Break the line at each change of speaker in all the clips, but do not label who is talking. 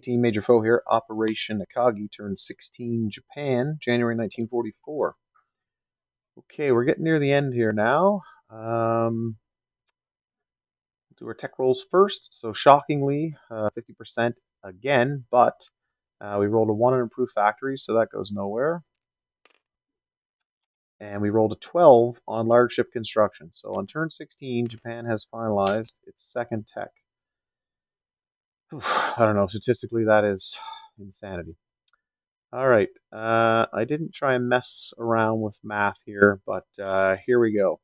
18 Major Foe here. Operation Akagi turned 16 Japan, January 1944. Okay, we're getting near the end here now. Do our tech rolls first. So shockingly, 50% again, but we rolled a 1 on improved factories, so that goes nowhere. And we rolled a 12 on large ship construction. So on turn 16, Japan has finalized its second tech. I don't know, statistically that is insanity. All right, I didn't try and mess around with math here, but here we go.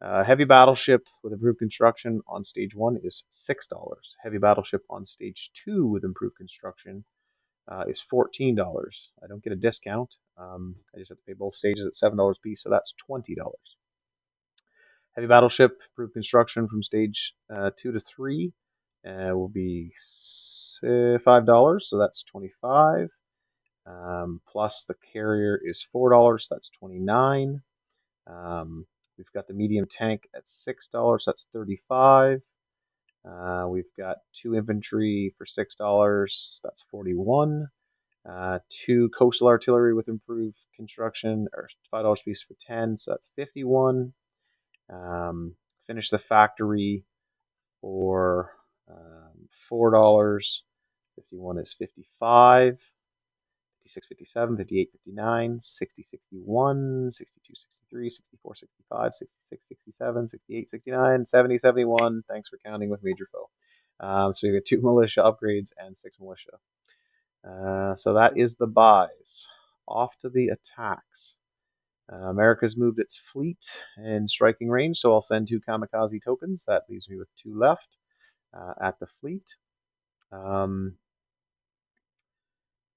Heavy battleship with improved construction on stage 1 is $6. Heavy battleship on stage 2 with improved construction is $14. I don't get a discount. I just have to pay both stages at $7 apiece, so that's $20. Heavy battleship improved construction from stage 2 to 3 will be $5, so that's $25. Plus the carrier is $4, that's $29. We've got the medium tank at $6, that's $35. We've got 2 infantry for $6, that's $41. 2 coastal artillery with improved construction are $5 a piece for $10, so that's $51. Finish the factory for $4. 51 is $55. 56, 57, 58, 59, 60, 61, 62, 63, 64, 65, 66, 67, 68, 69, 70, 71. Thanks for counting with Major Foe. So you got 2 militia upgrades and 6 militia. So that is the buys. Off to the attacks. America's moved its fleet in striking range, so I'll send 2 kamikaze tokens. That leaves me with 2 left at the fleet.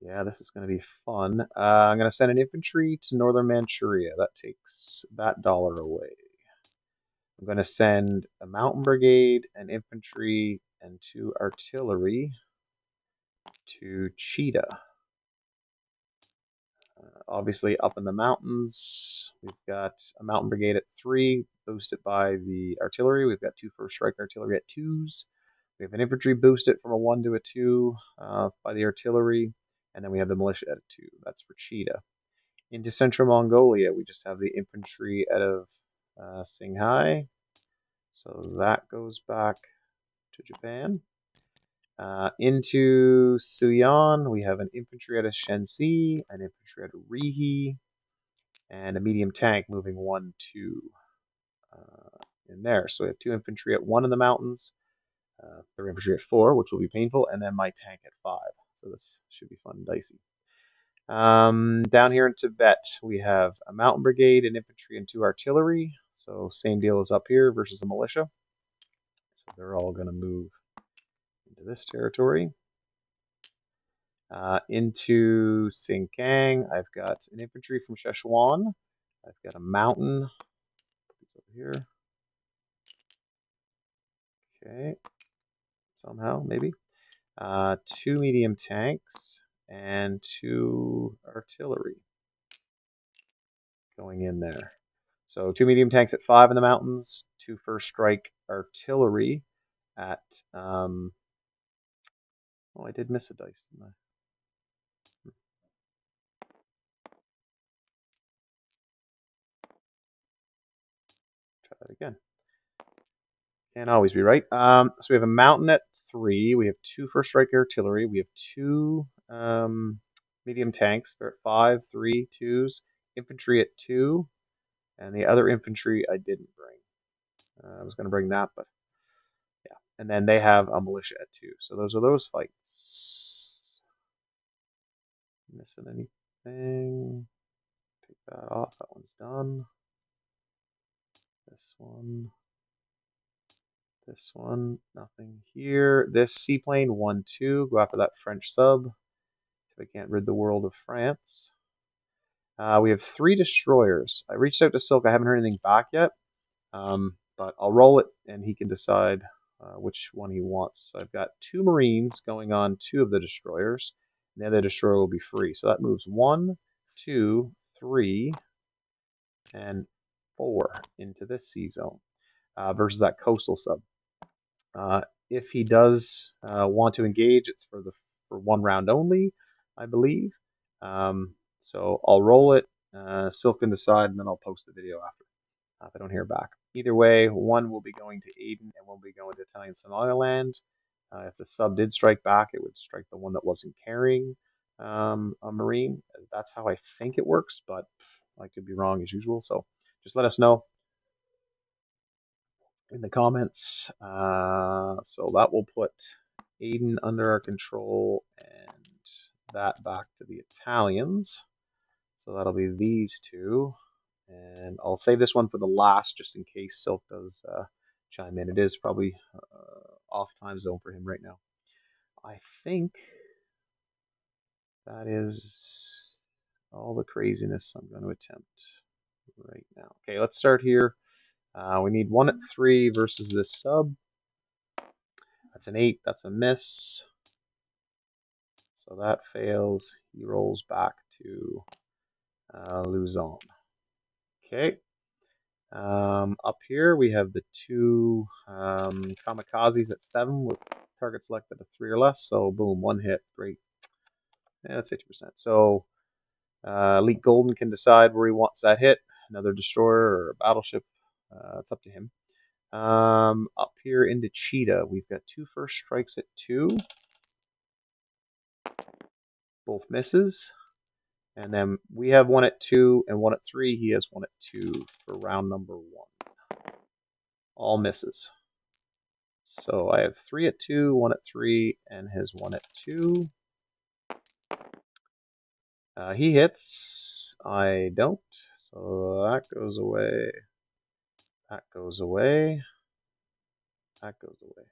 Yeah, this is going to be fun. I'm going to send an infantry to northern Manchuria. That takes that dollar away. I'm going to send a mountain brigade, an infantry, and 2 artillery to Cheetah. Obviously, up in the mountains, we've got a mountain brigade at 3, boosted by the artillery. We've got 2 first strike artillery at 2s. We have an infantry boosted from a 1 to a 2 by the artillery. And then we have the militia at a 2. That's for Cheetah. Into central Mongolia, we just have the infantry out of Qinghai. So that goes back to Japan. Into Suyan, we have an infantry out of Shenxi, an infantry out of Rihe, and a medium tank moving 1, 2 in there. So we have 2 infantry at 1 in the mountains, 3 infantry at 4, which will be painful, and then my tank at 5. So this should be fun and dicey. Down here in Tibet, we have a mountain brigade, an infantry, and 2 artillery. So same deal as up here versus the militia. So they're all going to move into this territory. Into Xinjiang, I've got an infantry from Szechuan. I've got a mountain over here. Okay, somehow, maybe. 2 medium tanks and 2 artillery going in there. So 2 medium tanks at 5 in the mountains, 2 first strike artillery at oh, I did miss a dice, didn't I? Try that again. Can't always be right. So we have a mountain at 3. We have 2 first strike artillery. We have 2 medium tanks. They're at 5, 3, 2s. Infantry at 2. And the other infantry I didn't bring. I was going to bring that, but yeah. And then they have a militia at 2. So those are those fights. Missing anything? Take that off. That one's done. This one. This one, nothing here. This seaplane, 1-2. Go after that French sub. If I can't rid the world of France. We have 3 destroyers. I reached out to Silk. I haven't heard anything back yet. But I'll roll it, and he can decide which one he wants. So I've got 2 Marines going on 2 of the destroyers. And the other destroyer will be free. So that moves 1, 2, 3, and 4 into this sea zone versus that coastal sub. If he does want to engage, it's for 1 round only, I believe. So I'll roll it. Silk can decide, and then I'll post the video after if I don't hear back. Either way, 1 will be going to Aden and 1 will be going to Italian Somaliland. If the sub did strike back, it would strike the one that wasn't carrying a Marine. That's how I think it works, but I could be wrong as usual. So just let us know in the comments. So that will put Aden under our control and that back to the Italians. So that'll be these 2. And I'll save this one for the last just in case Silk does chime in. It is probably off time zone for him right now. I think that is all the craziness I'm going to attempt right now. Okay, let's start here. We need 1 at 3 versus this sub. That's an 8. That's a miss. So that fails. He rolls back to Luzon. Okay. Up here we have the 2 kamikazes at 7 with target selected at 3 or less. So boom, 1 hit. Great. Yeah, that's 50%. So Elite Golden can decide where he wants that hit. Another destroyer or a battleship. It's up to him. Up here into Cheetah, we've got 2 first strikes at 2. Both misses. And then we have 1 at 2 and 1 at 3. He has 1 at 2 for round number 1. All misses. So I have 3 at 2, 1 at 3, and his 1 at 2. He hits. I don't. So that goes away. That goes away. That goes away.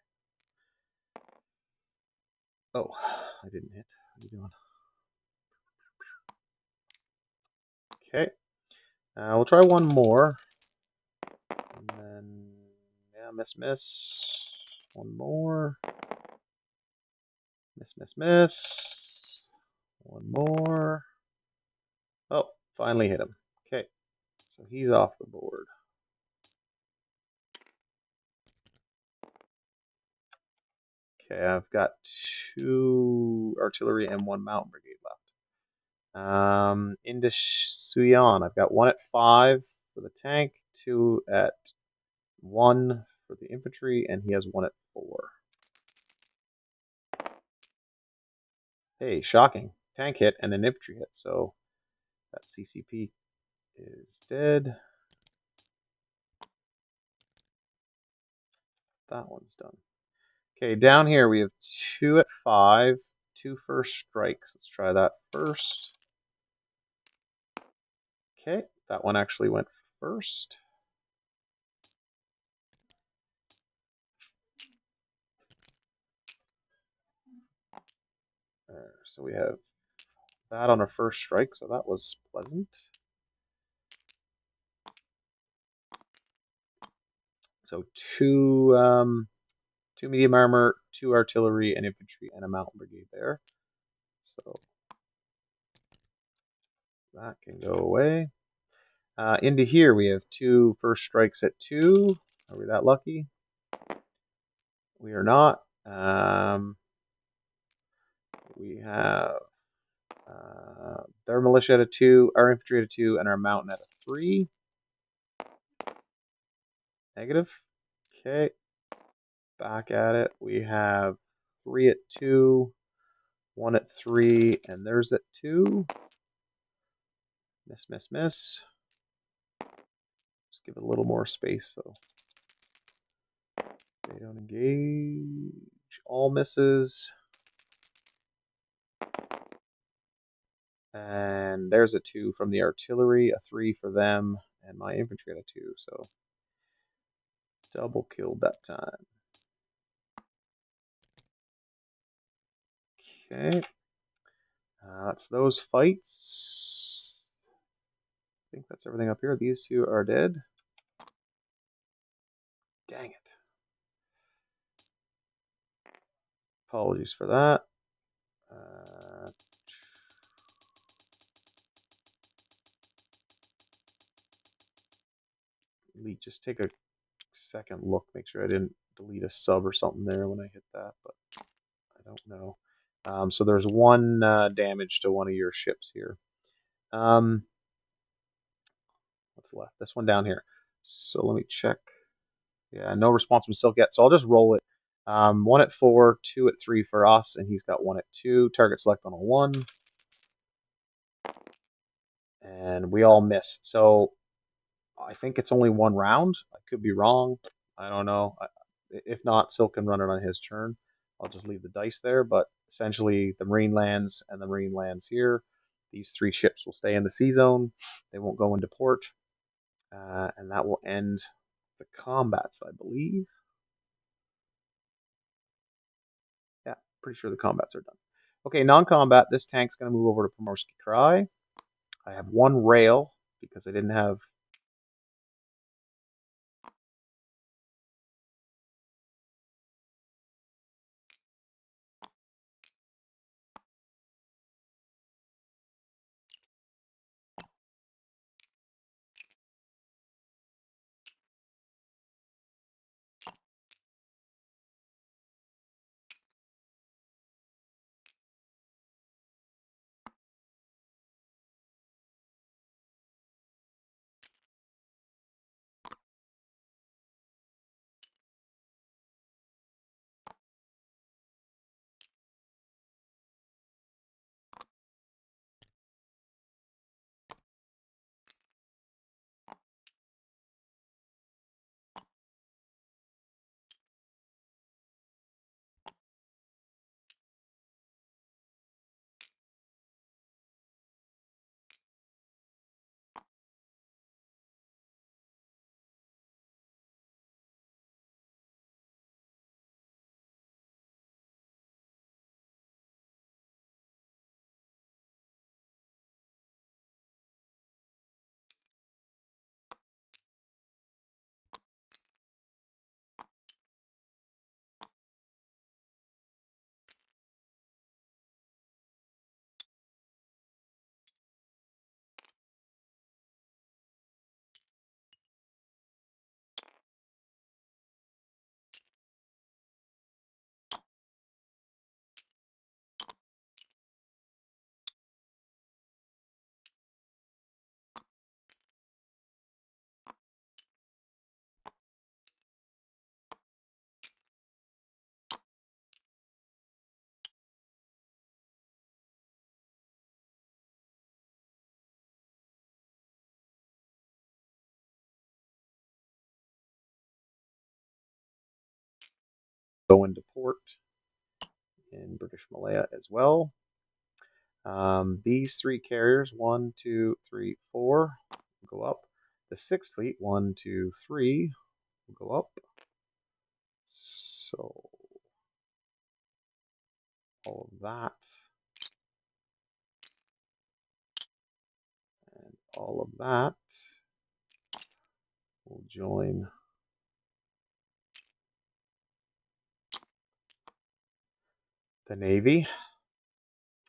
Oh, I didn't hit. What are you doing? Okay. We'll try 1 more. And then, yeah, miss. 1 more. Miss. 1 more. Oh, finally hit him. Okay. So he's off the board. Okay, I've got 2 artillery and 1 mountain brigade left. Into Suyan, I've got 1 at 5 for the tank, 2 at 1 for the infantry, and he has 1 at 4. Hey, shocking. Tank hit and an infantry hit, so that CCP is dead. That one's done. Okay, down here we have 2 at 5, 2 first strikes. Let's try that first. Okay, that one actually went first. There, so we have that on our first strike, so that was pleasant. So 2 medium armor, 2 artillery and infantry, and a mountain brigade there. So that can go away. Into here we have 2 first strikes at 2. Are we that lucky? We are not. We have their militia at a 2, our infantry at a 2, and our mountain at a 3. Negative. Okay. Back at it. We have 3 at 2, 1 at 3, and there's at 2. Miss. Just give it a little more space so they don't engage. All misses. And there's a 2 from the artillery, a 3 for them, and my infantry at a 2. So double killed that time. Okay. That's those fights. I think that's everything up here. These two are dead. Dang it. Apologies for that. Just take a second look, make sure I didn't delete a sub or something there when I hit that, but I don't know. So there's one damage to one of your ships here. What's left? This one down here. So let me check. Yeah, no response from Silk yet, so I'll just roll it. One at 4, 2 at 3 for us, and he's got one at 2. Target select on a 1. And we all miss. So I think it's only one round. I could be wrong. I don't know. If not, Silk can run it on his turn. I'll just leave the dice there. But essentially, the Marine lands and the Marine lands here. These 3 ships will stay in the sea zone. They won't go into port. And that will end the combats, I believe. Yeah, pretty sure the combats are done. Okay, non-combat. This tank's going to move over to Pomorsky Krai. I have 1 rail because I didn't have... Go into port in British Malaya as well. These 3 carriers, 1, 2, 3, 4, will go up. The 6th fleet, 1, 2, 3, will go up. So all of that and all of that will join the Navy.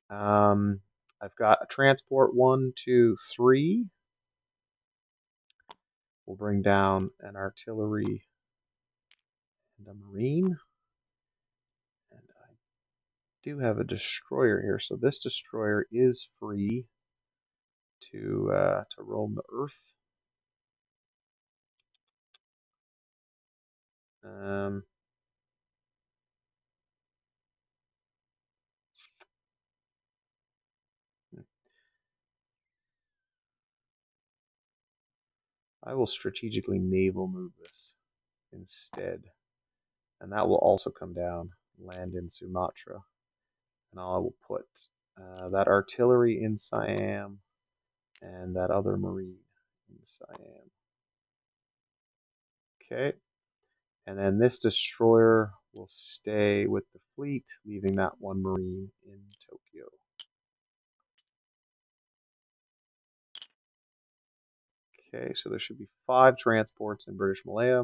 I've got a transport 1, 2, 3. We'll bring down an artillery and a marine. And I do have a destroyer here, so this destroyer is free to roam the Earth. I will strategically naval move this instead. And that will also come down, land in Sumatra. And I will put that artillery in Siam and that other marine in Siam. Okay. And then this destroyer will stay with the fleet, leaving that one Marine in Tokyo. Okay, so there should be 5 transports in British Malaya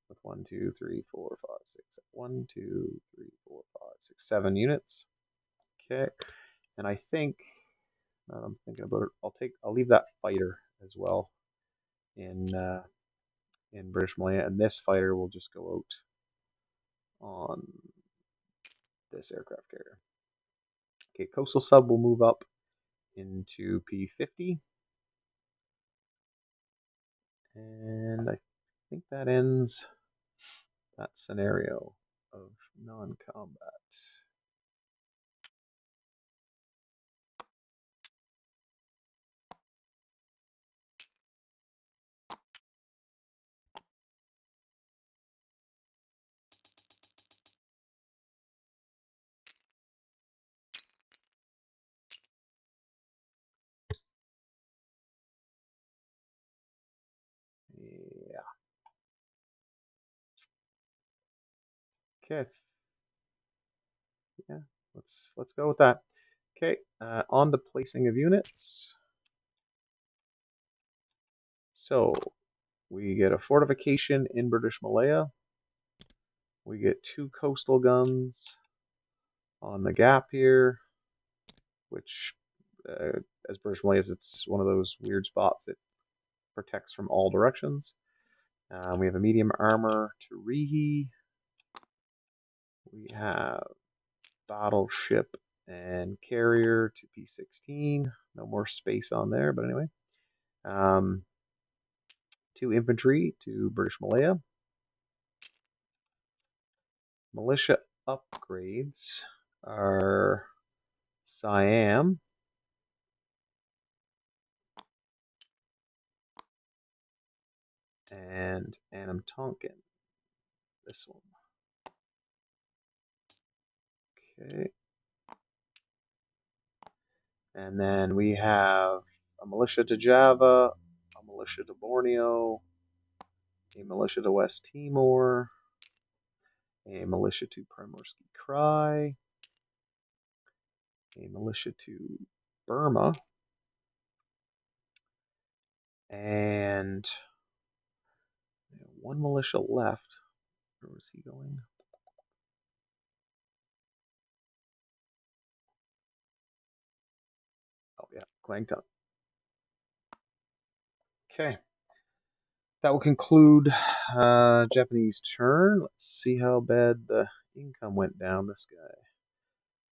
with 1, 2, 3, 4, 5, 6, 1, 2, 3, 4, 5, 6, 7 units. Okay, and I think now that I'm thinking about it, I'll leave that fighter as well in British Malaya, and this fighter will just go out on this aircraft carrier. Okay, coastal sub will move up into P50, and I think that ends that scenario of non-combat. Yeah. Okay. Yeah. Let's go with that. Okay. On the placing of units. So we get a fortification in British Malaya. We get 2 coastal guns on the gap here, which, as British Malaya is, it's one of those weird spots. It protects from all directions. We have a medium armor to Rihi. We have battleship and carrier to P16. No more space on there, but anyway. 2 infantry to British Malaya. Militia upgrades are Siam and Anam Tonkin. This one. Okay. And then we have a militia to Java, a militia to Borneo, a militia to West Timor, a militia to Primorsky Krai, a militia to Burma, and 1 militia left. Where was he going? Oh yeah, Kwangtung. Okay. That will conclude Japanese turn. Let's see how bad the income went down this guy.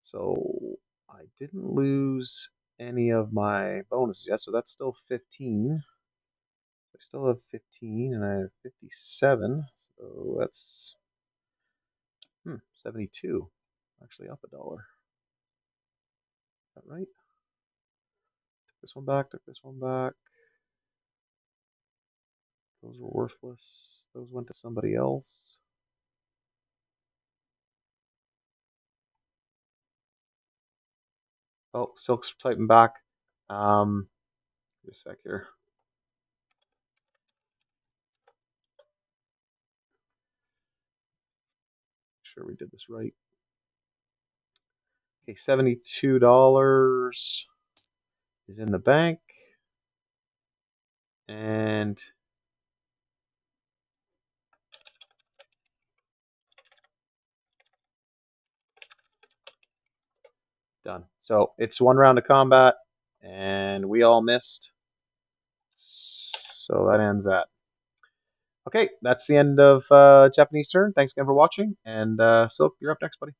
So I didn't lose any of my bonuses yet, so that's still 15. I still have 15, and I have 57, so that's 72. Actually up $1. Is that right? Took this one back, took this one back. Those were worthless. Those went to somebody else. Oh, Silk's typing back. Just a sec here. Sure we did this right. Okay, $72 is in the bank. And done. So it's 1 round of combat, and we all missed. So that ends that. Okay, that's the end of Japanese turn. Thanks again for watching, and Silk, you're up next, buddy.